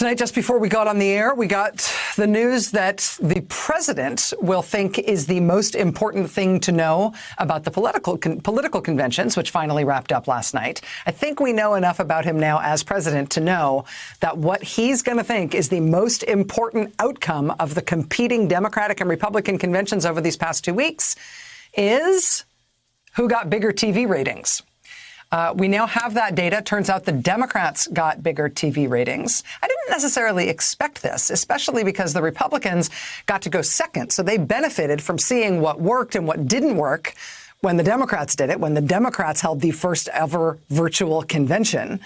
Tonight, just before we got on the air, we got the news that the president will think is the most important thing to know about the political conventions, which finally wrapped up last night. I think we know enough about him now as president to know that what he's going to think is the most important outcome of the competing Democratic and Republican conventions over these past 2 weeks is who got bigger TV ratings. We now have that data. Turns out the Democrats got bigger TV ratings. I didn't necessarily expect this, especially because the Republicans got to go second. So they benefited from seeing what worked and what didn't work when the Democrats did it, when the Democrats held the first ever virtual convention.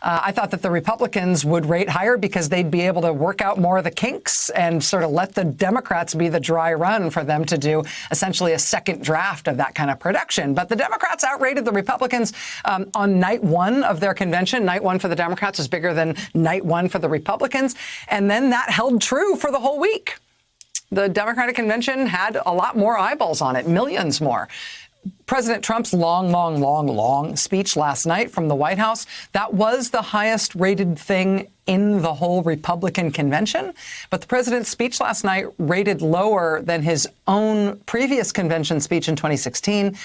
I thought that the Republicans would rate higher because they'd be able to work out more of the kinks and sort of let the Democrats be the dry run for them to do essentially a second draft of that kind of production. But the Democrats outrated the Republicans on night one of their convention. Night one for the Democrats was bigger than night one for the Republicans. And then that held true for the whole week. The Democratic convention had a lot more eyeballs on it, millions more. President Trump's long speech last night from the White House, that was the highest rated thing in the whole Republican convention. But the president's speech last night rated lower than his own previous convention speech in 2016.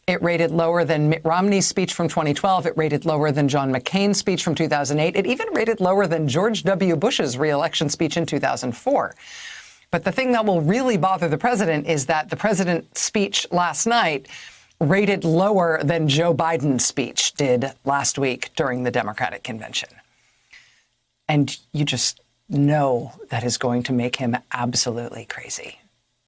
It rated lower than Mitt Romney's speech from 2012. It rated lower than John McCain's speech from 2008. It even rated lower than George W. Bush's re-election speech in 2004. But the thing that will really bother the president is that the president's speech last night rated lower than Joe Biden's speech did last week during the Democratic convention. And you just know that is going to make him absolutely crazy.